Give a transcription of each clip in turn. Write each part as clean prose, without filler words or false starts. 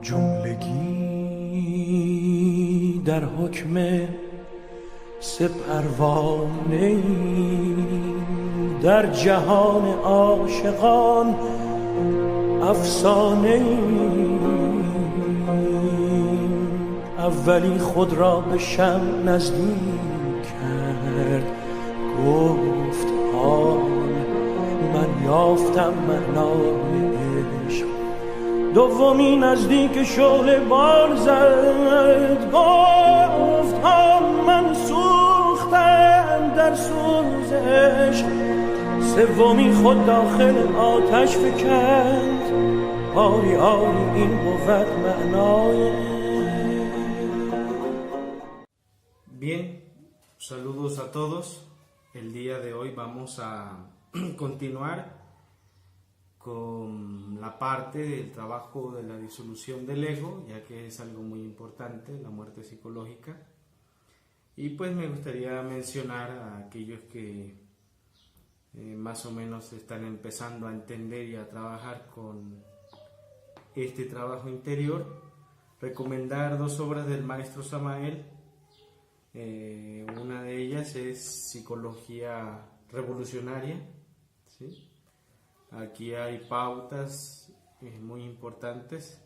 جملگی در حکم سه پروانه در جهان عاشقان افسانه اولی خود را به شمع نزدیک کرد، گفت حال من یافتم معنای عشق. دومی نزدیک شعله بال زد، گفت حال من سوختم در سوز عشق. سومی خود داخل آتش فکند، آری آری این بود معنای. Bien, saludos a todos. El día de hoy vamos a continuar con la parte del trabajo de la disolución del ego, ya que es algo muy importante, la muerte psicológica. Y pues me gustaría mencionar a aquellos que más o menos están empezando a entender y a trabajar con este trabajo interior, recomendar dos obras del maestro Samael. Una de ellas es Psicología Revolucionaria, ¿sí? Aquí hay pautas muy importantes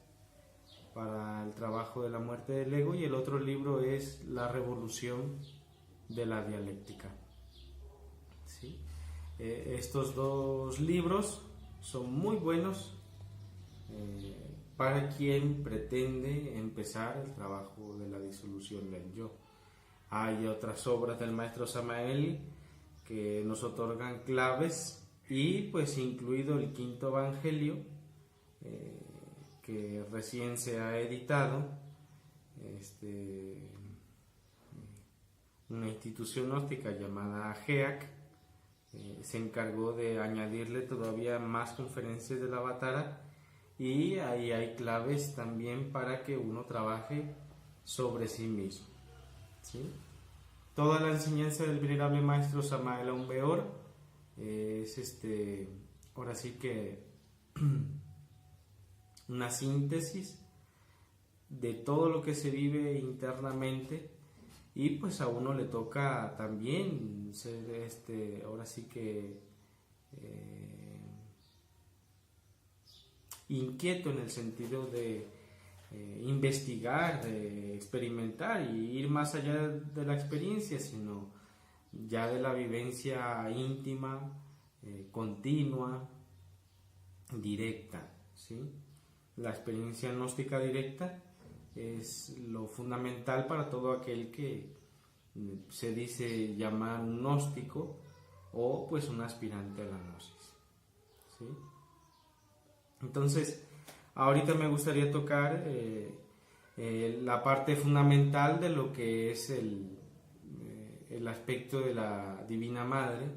para el trabajo de la muerte del ego, y el otro libro es La Revolución de la Dialéctica, ¿sí? Estos dos libros son muy buenos para quien pretende empezar el trabajo de la disolución del yo. Hay otras obras del maestro Samael que nos otorgan claves, y pues incluido el Quinto Evangelio, que recién se ha editado. Una institución gnóstica llamada GEAC se encargó de añadirle todavía más conferencias del Avatara, y ahí hay claves también para que uno trabaje sobre sí mismo, ¿sí? Toda la enseñanza del venerable maestro Samael Aun Weor es ahora sí que una síntesis de todo lo que se vive internamente, y pues a uno le toca también ser ahora sí que inquieto en el sentido de investigar, de experimentar y ir más allá de la experiencia, sino ya de la vivencia íntima, continua, directa, ¿sí? La experiencia gnóstica directa es lo fundamental para todo aquel que se dice llamar un gnóstico o pues un aspirante a la gnosis, ¿sí? Entonces, ahorita me gustaría tocar la parte fundamental de lo que es el aspecto de la Divina Madre,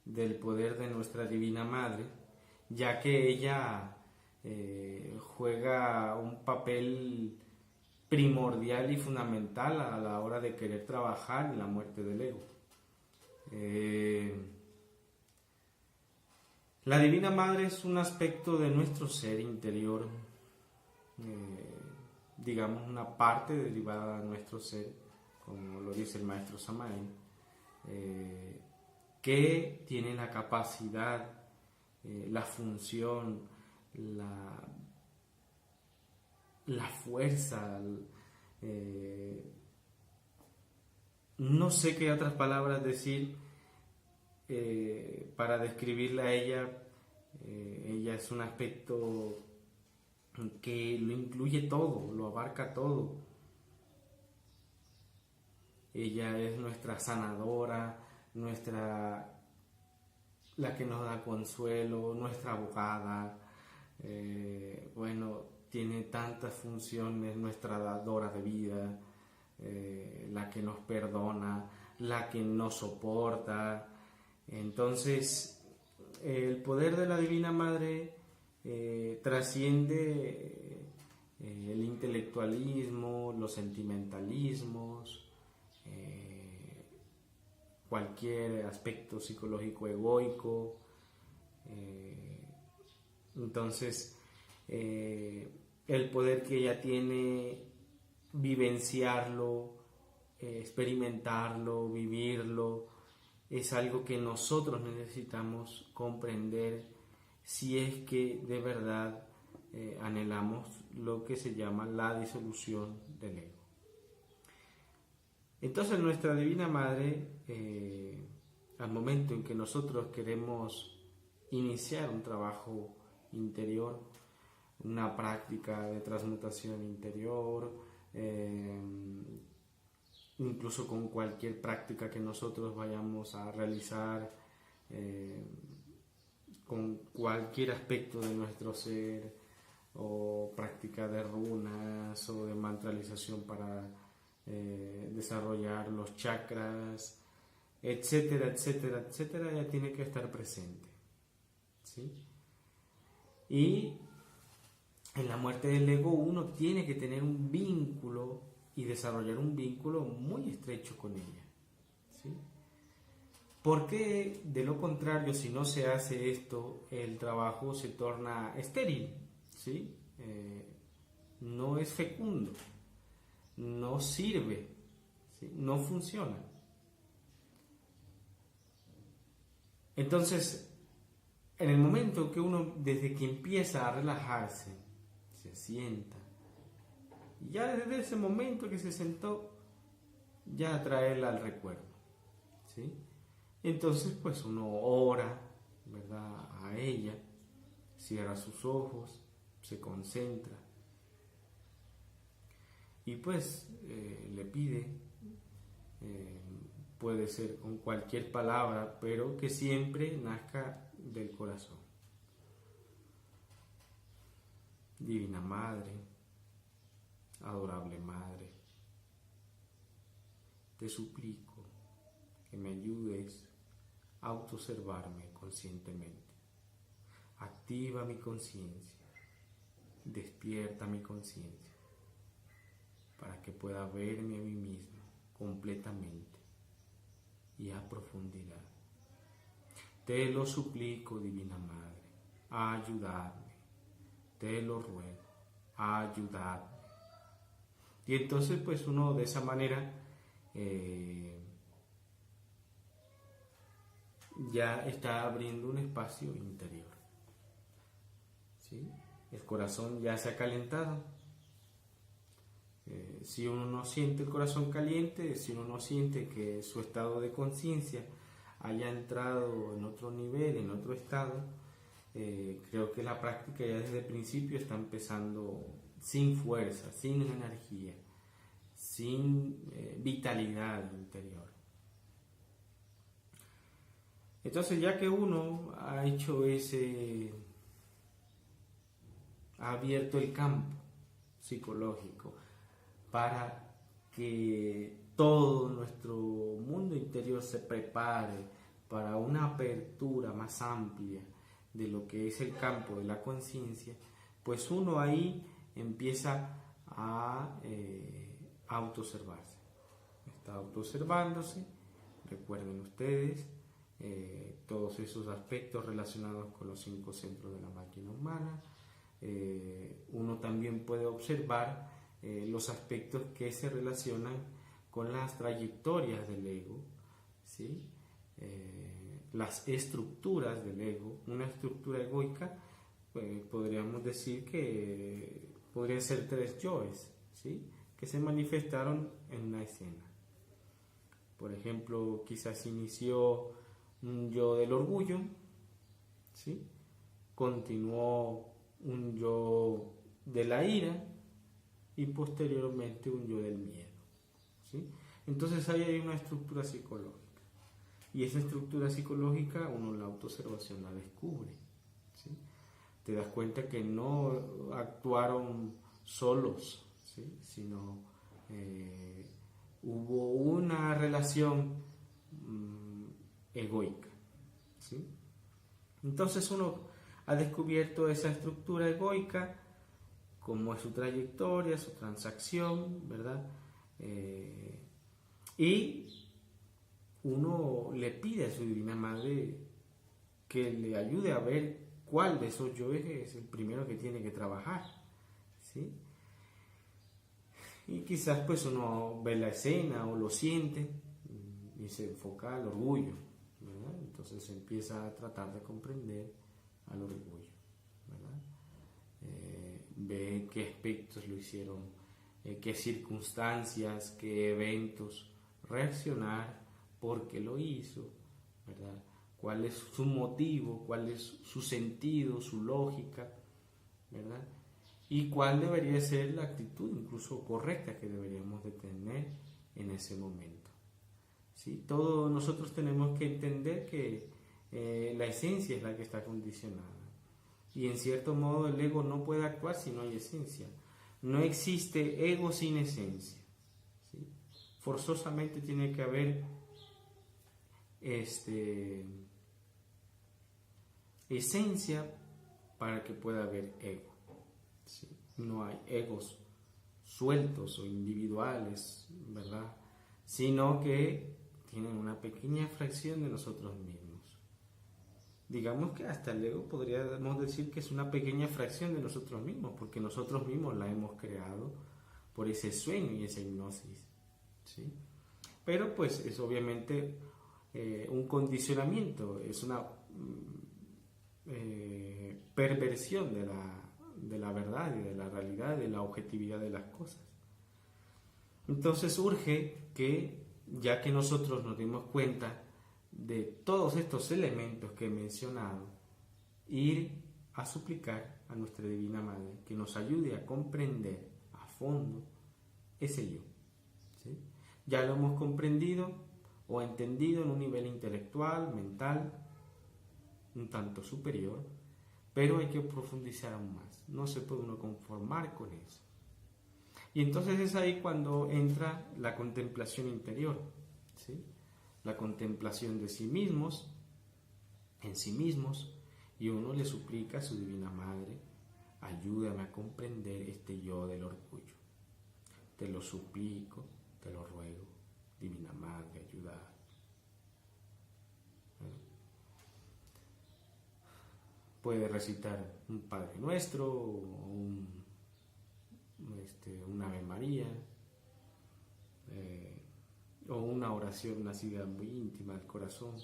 del poder de nuestra Divina Madre, ya que ella juega un papel primordial y fundamental a la hora de querer trabajar en la muerte del ego. La Divina Madre es un aspecto de nuestro ser interior, digamos una parte derivada de nuestro ser, como lo dice el maestro Samael, que tiene la capacidad, la función, la fuerza, no sé qué otras palabras decir para describirla a ella. Ella es un aspecto que lo incluye todo, lo abarca todo. Ella es nuestra sanadora, la que nos da consuelo, nuestra abogada. Tiene tantas funciones, nuestra dadora de vida, la que nos perdona, la que nos soporta. Entonces, el poder de la Divina Madre trasciende el intelectualismo, los sentimentalismos, cualquier aspecto psicológico egoico. Entonces, el poder que ella tiene, vivenciarlo, experimentarlo, vivirlo, es algo que nosotros necesitamos comprender si es que de verdad anhelamos lo que se llama la disolución del ego. Entonces nuestra Divina Madre, al momento en que nosotros queremos iniciar un trabajo interior, una práctica de transmutación interior, incluso con cualquier práctica que nosotros vayamos a realizar, con cualquier aspecto de nuestro ser, o práctica de runas o de mantralización para desarrollar los chakras, etcétera, etcétera, etcétera, ya tiene que estar presente, ¿sí? Y en la muerte del ego uno tiene que tener un vínculo y desarrollar un vínculo muy estrecho con ella, ¿sí? Porque de lo contrario, si no se hace esto, el trabajo se torna estéril, ¿sí? No es fecundo, no sirve, ¿sí? No funciona. Entonces, en el momento que uno, desde que empieza a relajarse, se sienta, ya desde ese momento que se sentó, ya traerla al recuerdo, ¿sí? Entonces, pues uno ora, ¿verdad?, a ella, cierra sus ojos, se concentra y pues le pide, puede ser con cualquier palabra, pero que siempre nazca del corazón. Divina Madre, adorable Madre, te suplico que me ayudes a autoobservarme conscientemente. Activa mi conciencia, despierta mi conciencia, para que pueda verme a mí mismo completamente y a profundidad. Te lo suplico, Divina Madre, ayudadme, te lo ruego, ayudadme. Y entonces pues uno de esa manera ya está abriendo un espacio interior, ¿sí? El corazón ya se ha calentado. Si uno no siente el corazón caliente, si uno no siente que su estado de conciencia haya entrado en otro nivel, en otro estado, creo que la práctica ya desde el principio está empezando sin fuerza, sin energía, sin vitalidad interior. Entonces, ya que uno ha hecho ha abierto el campo psicológico para que todo nuestro mundo interior se prepare para una apertura más amplia de lo que es el campo de la conciencia, pues uno ahí empieza a autoobservarse. Está autoobservándose, recuerden ustedes, todos esos aspectos relacionados con los 5 centros de la máquina humana. Uno también puede observar los aspectos que se relacionan con las trayectorias del ego, ¿sí? Las estructuras del ego. Una estructura egoica, podríamos decir que podrían ser 3 yoes, ¿sí?, que se manifestaron en una escena. Por ejemplo, quizás inició un yo del orgullo, ¿sí?, continuó un yo de la ira y posteriormente un yo del miedo, ¿sí? Entonces ahí hay una estructura psicológica, y esa estructura psicológica uno en la autoobservación la descubre, ¿sí? Te das cuenta que no actuaron solos, ¿sí?, sino hubo una relación egoica, ¿sí? Entonces uno ha descubierto esa estructura egoica, cómo es su trayectoria, su transacción, ¿verdad? Y uno le pide a su Divina Madre que le ayude a ver cuál de esos yoes es el primero que tiene que trabajar, ¿sí? Y quizás pues uno ve la escena o lo siente y se enfoca al orgullo, ¿verdad? Entonces empieza a tratar de comprender al orgullo, ¿verdad? Ve qué aspectos lo hicieron, qué circunstancias, qué eventos reaccionar, por qué lo hizo, ¿verdad? Cuál es su motivo, cuál es su sentido, su lógica, ¿verdad? Y cuál debería ser la actitud incluso correcta que deberíamos de tener en ese momento, ¿sí? Todos nosotros tenemos que entender que la esencia es la que está condicionada, y en cierto modo el ego no puede actuar si no hay esencia. No existe ego sin esencia, ¿sí? Forzosamente tiene que haber esencia para que pueda haber ego, ¿sí? No hay egos sueltos o individuales, ¿verdad? Sino que tienen una pequeña fracción de nosotros mismos. Digamos que hasta el ego podríamos decir que es una pequeña fracción de nosotros mismos, porque nosotros mismos la hemos creado por ese sueño y esa hipnosis, ¿sí? Pero pues es obviamente un condicionamiento, es una perversión de la verdad y de la realidad, de la objetividad de las cosas. Entonces urge que, ya que nosotros nos dimos cuenta de todos estos elementos que he mencionado, ir a suplicar a nuestra Divina Madre que nos ayude a comprender a fondo ese yo, ¿sí? Ya lo hemos comprendido o entendido en un nivel intelectual, mental, un tanto superior, pero hay que profundizar aún más. No se puede uno conformar con eso. Y entonces es ahí cuando entra la contemplación interior, ¿sí? La contemplación de sí mismos, en sí mismos, y uno le suplica a su Divina Madre: ayúdame a comprender este yo del orgullo. Te lo suplico, te lo ruego, Divina Madre, ayuda. Puede recitar un Padre Nuestro o un Ave María, o una oración nacida muy íntima del corazón,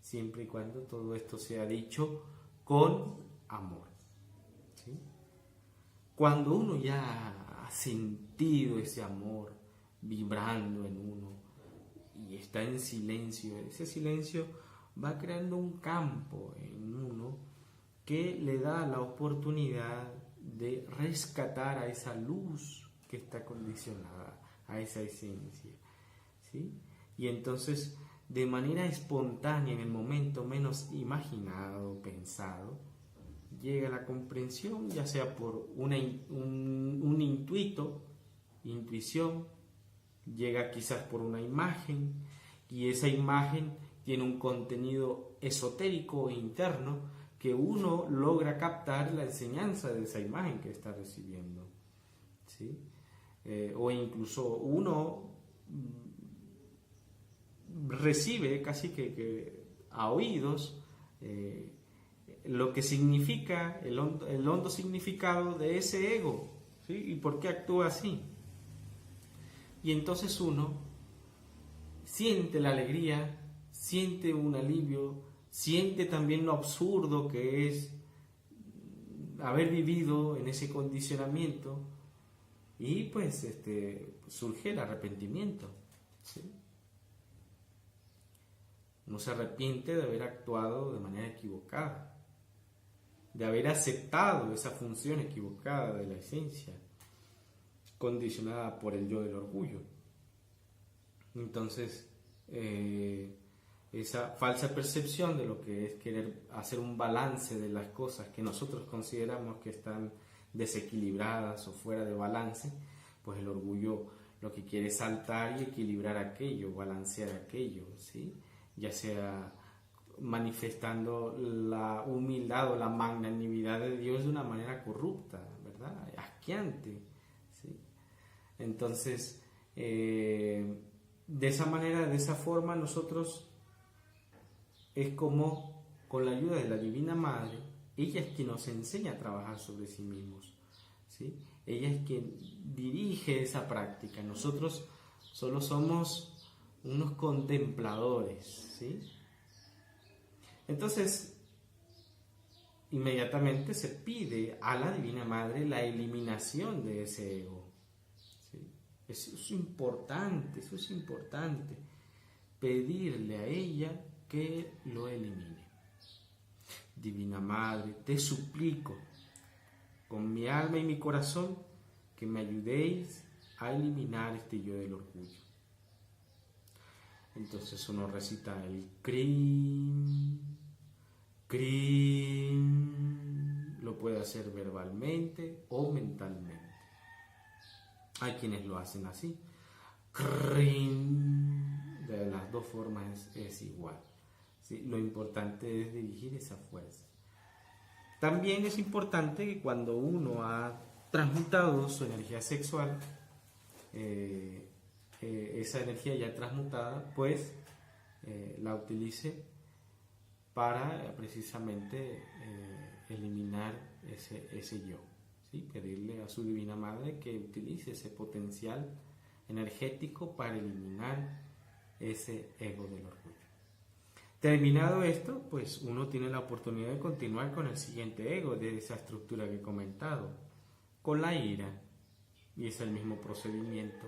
siempre y cuando todo esto sea dicho con amor, ¿sí? Cuando uno ya ha sentido ese amor vibrando en uno y está en silencio, ese silencio va creando un campo en uno que le da la oportunidad de rescatar a esa luz que está condicionada, a esa esencia, ¿sí? Y entonces, de manera espontánea, en el momento menos imaginado, pensado, llega la comprensión, ya sea por un intuición, llega quizás por una imagen, y esa imagen tiene un contenido esotérico e interno que uno logra captar la enseñanza de esa imagen que está recibiendo, ¿sí? O incluso uno recibe casi que a oídos lo que significa el hondo significado de ese ego, ¿sí? Y por qué actúa así. Y entonces uno siente la alegría, siente un alivio, siente también lo absurdo que es haber vivido en ese condicionamiento, y pues surge el arrepentimiento, ¿sí? Uno se arrepiente de haber actuado de manera equivocada, de haber aceptado esa función equivocada de la esencia, condicionada por el yo del orgullo. Entonces, esa falsa percepción de lo que es querer hacer un balance de las cosas que nosotros consideramos que están desequilibradas o fuera de balance, pues el orgullo lo que quiere es saltar y equilibrar aquello, balancear aquello, ¿sí? Ya sea manifestando la humildad o la magnanimidad de Dios de una manera corrupta, ¿verdad? Asqueante, ¿sí? Entonces, de esa manera, de esa forma, nosotros es como, con la ayuda de la Divina Madre, ella es quien nos enseña a trabajar sobre sí mismos, ¿sí? Ella es quien dirige esa práctica. Nosotros solo somos unos contempladores, ¿sí? Entonces, inmediatamente se pide a la Divina Madre la eliminación de ese ego, ¿sí? Eso es importante, pedirle a ella que lo elimine. Divina Madre, te suplico, con mi alma y mi corazón, que me ayudéis a eliminar este yo del orgullo. Entonces uno recita el Krim, Krim, lo puede hacer verbalmente o mentalmente. Hay quienes lo hacen así, Krim, de las dos formas es igual, ¿sí? Lo importante es dirigir esa fuerza. También es importante que cuando uno ha transmutado su energía sexual, esa energía ya transmutada, pues la utilice para precisamente eliminar ese yo, ¿sí? Pedirle a su Divina Madre que utilice ese potencial energético para eliminar ese ego del orgullo. Terminado esto, pues uno tiene la oportunidad de continuar con el siguiente ego de esa estructura que he comentado, con la ira, y es el mismo procedimiento,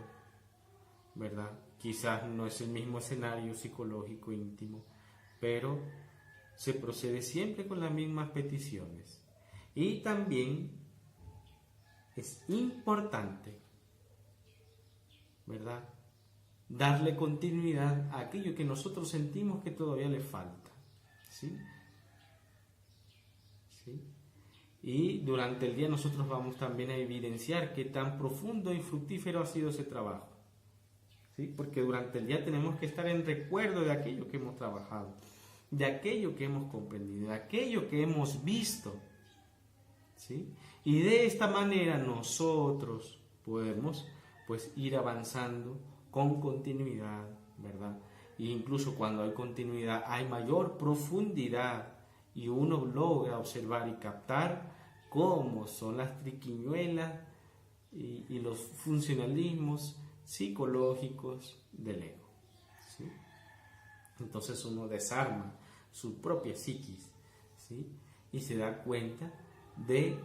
¿verdad? Quizás no es el mismo escenario psicológico íntimo, pero se procede siempre con las mismas peticiones. Y también es importante, ¿verdad?, darle continuidad a aquello que nosotros sentimos que todavía le falta, ¿sí? ¿Sí? Y durante el día nosotros vamos también a evidenciar qué tan profundo y fructífero ha sido ese trabajo, ¿sí? Porque durante el día tenemos que estar en recuerdo de aquello que hemos trabajado, de aquello que hemos comprendido, de aquello que hemos visto, ¿sí? Y de esta manera nosotros podemos, pues, ir avanzando con continuidad, ¿verdad? E incluso cuando hay continuidad hay mayor profundidad y uno logra observar y captar cómo son las triquiñuelas y los funcionalismos psicológicos del ego, ¿sí? Entonces uno desarma su propia psiquis, ¿sí? Y se da cuenta de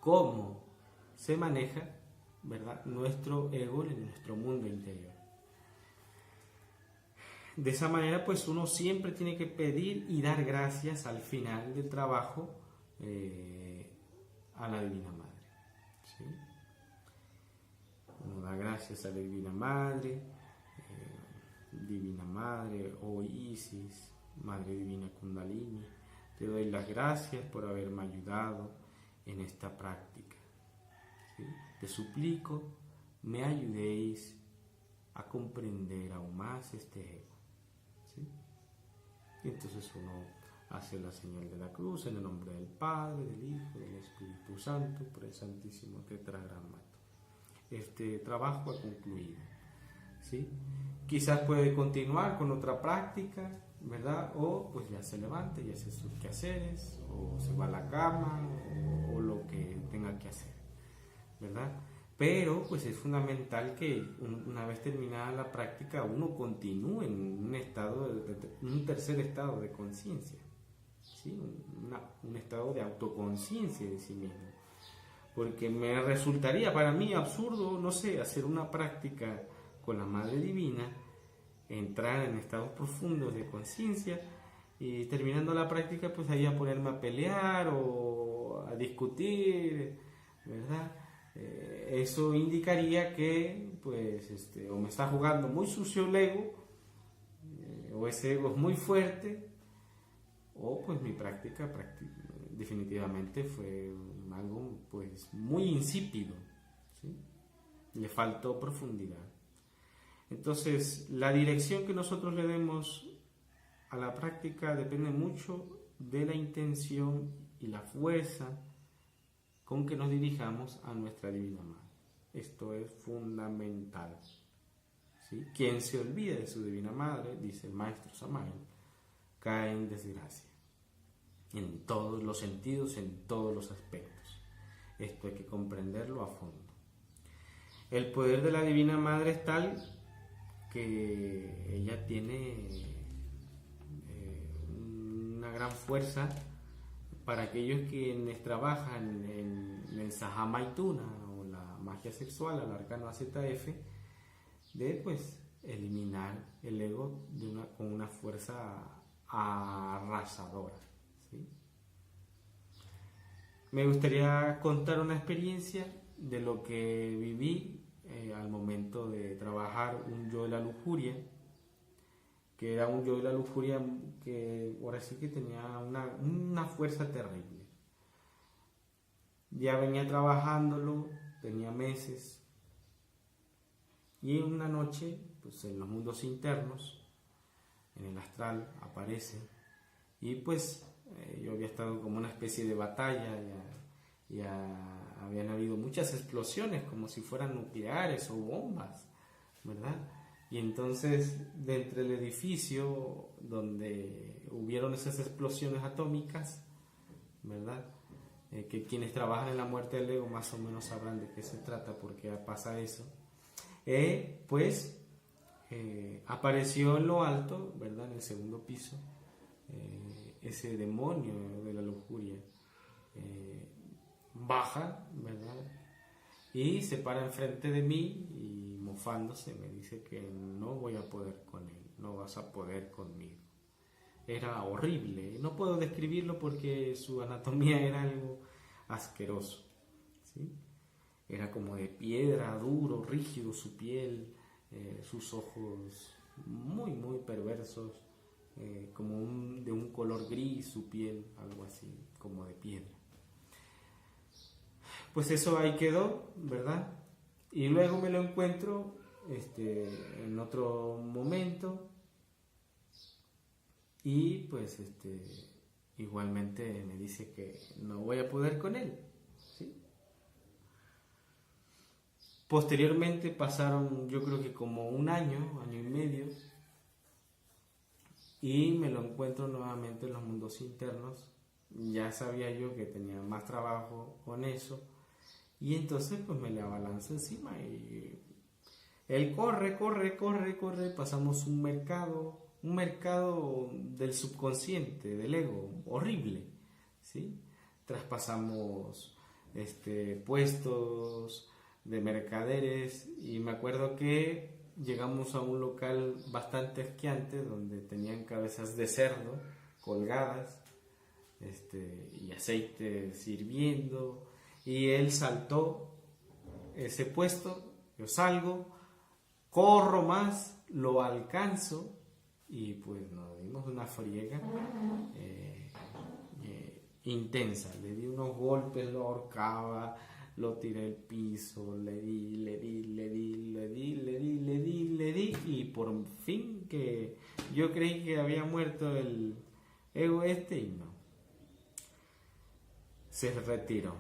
cómo se maneja, ¿verdad?, nuestro ego en nuestro mundo interior. De esa manera, pues uno siempre tiene que pedir y dar gracias al final del trabajo a la Divina Madre, ¿sí? Uno da gracias a la Divina Madre, Divina Madre, oh Isis, Madre Divina Kundalini, te doy las gracias por haberme ayudado en esta práctica, ¿sí? Te suplico, me ayudéis a comprender aún más este ego, ¿sí? Y entonces uno hace la señal de la cruz en el nombre del Padre, del Hijo, del Espíritu Santo, por el Santísimo Tetragramato. Este trabajo ha concluido, ¿sí? Quizás puede continuar con otra práctica, ¿verdad? O pues ya se levanta y hace sus quehaceres, o se va a la cama, o lo que tenga que hacer, ¿verdad? Pero pues es fundamental que una vez terminada la práctica uno continúe en un tercer estado de conciencia, ¿sí? Un estado de autoconciencia de sí mismo, porque me resultaría para mí absurdo, no sé, hacer una práctica con la Madre Divina, entrar en estados profundos de conciencia y terminando la práctica pues ahí a ponerme a pelear o a discutir, ¿verdad? Eso indicaría que pues o me está jugando muy sucio el ego, o ese ego es muy fuerte, o pues mi práctica definitivamente fue algo pues muy insípido, ¿sí? Le faltó profundidad. Entonces la dirección que nosotros le demos a la práctica depende mucho de la intención y la fuerza con que nos dirijamos a nuestra Divina Madre. Esto es fundamental, ¿sí? Quien se olvida de su Divina Madre, dice el Maestro Samael, cae en desgracia, en todos los sentidos, en todos los aspectos. esto hay que comprenderlo a fondo. El poder de la Divina Madre es tal que ella tiene una gran fuerza para aquellos quienes trabajan en el Sahamaituna o la magia sexual, el arcano AZF, de pues eliminar el ego con una fuerza arrasadora, ¿sí? Me gustaría contar una experiencia de lo que viví al momento de trabajar un yo de la lujuria, que era un yo de la lujuria que ahora sí que tenía una fuerza terrible. Ya venía trabajándolo, tenía meses, y una noche, pues en los mundos internos, en el astral, aparece, y pues yo había estado como una especie de batalla, ya habían habido muchas explosiones como si fueran nucleares o bombas, ¿verdad? Y entonces, de entre el edificio donde hubieron esas explosiones atómicas, ¿verdad? Que quienes trabajan en la muerte del ego más o menos sabrán de qué se trata, porque pasa eso. Apareció en lo alto, ¿verdad? En el segundo piso, ese demonio de la lujuria. Baja, ¿verdad? Y se para enfrente de mí y mofándose me dice que no voy a poder con él, no vas a poder conmigo. Era horrible, no puedo describirlo porque su anatomía era algo asqueroso, ¿sí? Era como de piedra, duro, rígido su piel, sus ojos muy, muy perversos, como de un color gris su piel, algo así, como de piedra. Pues eso ahí quedó, ¿verdad? Y luego me lo encuentro en otro momento y pues igualmente me dice que no voy a poder con él, ¿sí? Posteriormente pasaron, yo creo que como un año y medio, y me lo encuentro nuevamente en los mundos internos. Ya sabía yo que tenía más trabajo con eso, y entonces pues me le abalanzo encima y él corre, pasamos un mercado del subconsciente, del ego, horrible, ¿sí? Traspasamos puestos de mercaderes, y me acuerdo que llegamos a un local bastante asqueante donde tenían cabezas de cerdo colgadas, y aceites hirviendo, y él saltó ese puesto, yo salgo, corro más, lo alcanzo, y pues nos dimos una friega intensa. Le di unos golpes, lo ahorcaba, lo tiré al piso, le di, y por fin que yo creí que había muerto el ego y no, se retiró.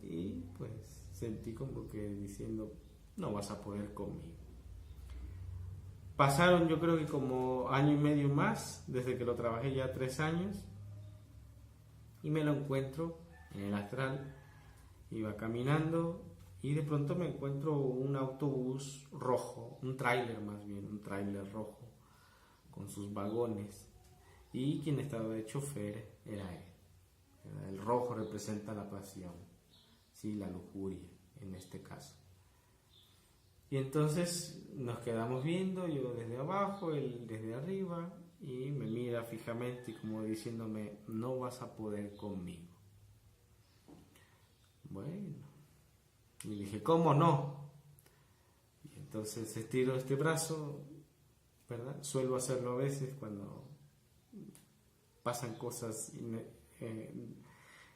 Y pues sentí como que diciendo, no vas a poder conmigo. Pasaron yo creo que como año y medio más, desde que lo trabajé, ya 3 años, y me lo encuentro en el astral. Iba caminando y de pronto me encuentro un autobús rojo, un tráiler rojo, con sus vagones, y quien estaba de chofer era él. El rojo representa la pasión, sí, la lujuria en este caso. Y entonces nos quedamos viendo, yo desde abajo, él desde arriba, y me mira fijamente como diciéndome, no vas a poder conmigo. Bueno, y dije, ¿cómo no? Y entonces estiro este brazo, ¿verdad? Suelo hacerlo a veces cuando pasan cosas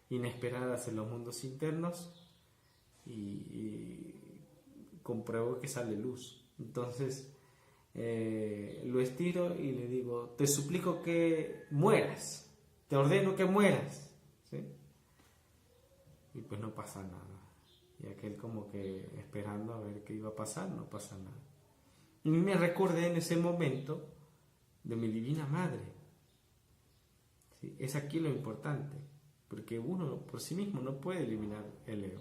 inesperadas en los mundos internos, y compruebo que sale luz. Entonces lo estiro y le digo, te suplico que mueras, te ordeno que mueras, ¿sí? Y pues no pasa nada. Y aquel como que esperando a ver qué iba a pasar, no pasa nada. Y me recordé en ese momento de mi Divina Madre, ¿sí? Es aquí lo importante. porque uno por sí mismo no puede eliminar el ego.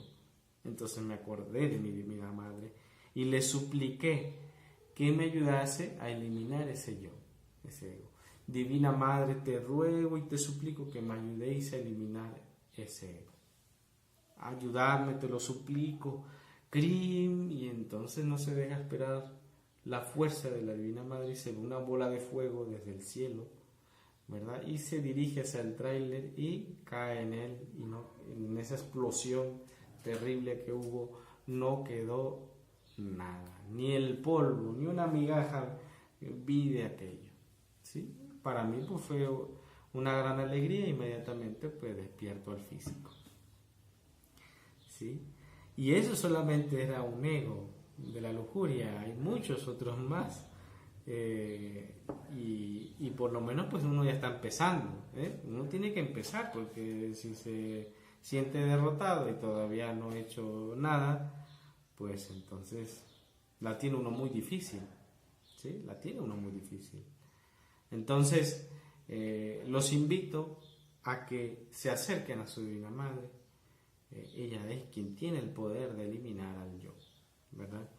Entonces me acordé de mi divina madre y le supliqué que me ayudase a eliminar ese yo, ese ego. Divina madre, te ruego y te suplico que me ayudéis a eliminar ese ego. Ayudarme, te lo suplico. Crim, y entonces no se deja esperar la fuerza de la Divina Madre y se ve una bola de fuego desde el cielo, ¿verdad? Y se dirige hacia el tráiler y cae en él, y no, en esa explosión terrible que hubo no quedó nada, ni el polvo, ni una migaja vi de aquello, ¿sí? Para mí pues fue una gran alegría, inmediatamente pues despierto al físico, ¿sí? Y eso solamente era un ego de la lujuria, hay muchos otros más, y por lo menos pues uno ya está empezando, uno tiene que empezar, porque si se siente derrotado y todavía no ha hecho nada, pues entonces la tiene uno muy difícil, ¿sí? La tiene uno muy difícil. Entonces los invito a que se acerquen a su Divina Madre. Ella es quien tiene el poder de eliminar al yo, ¿verdad?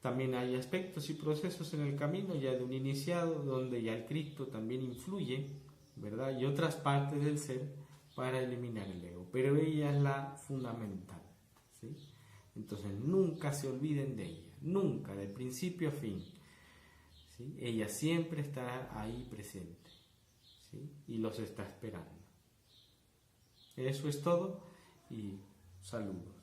También hay aspectos y procesos en el camino ya de un iniciado donde ya el Cristo también influye, ¿verdad? Y otras partes del ser para eliminar el ego, pero ella es la fundamental, ¿sí? Entonces nunca se olviden de ella, nunca, de principio a fin, ¿sí? Ella siempre está ahí presente, ¿sí? Y los está esperando. Eso es todo y saludos.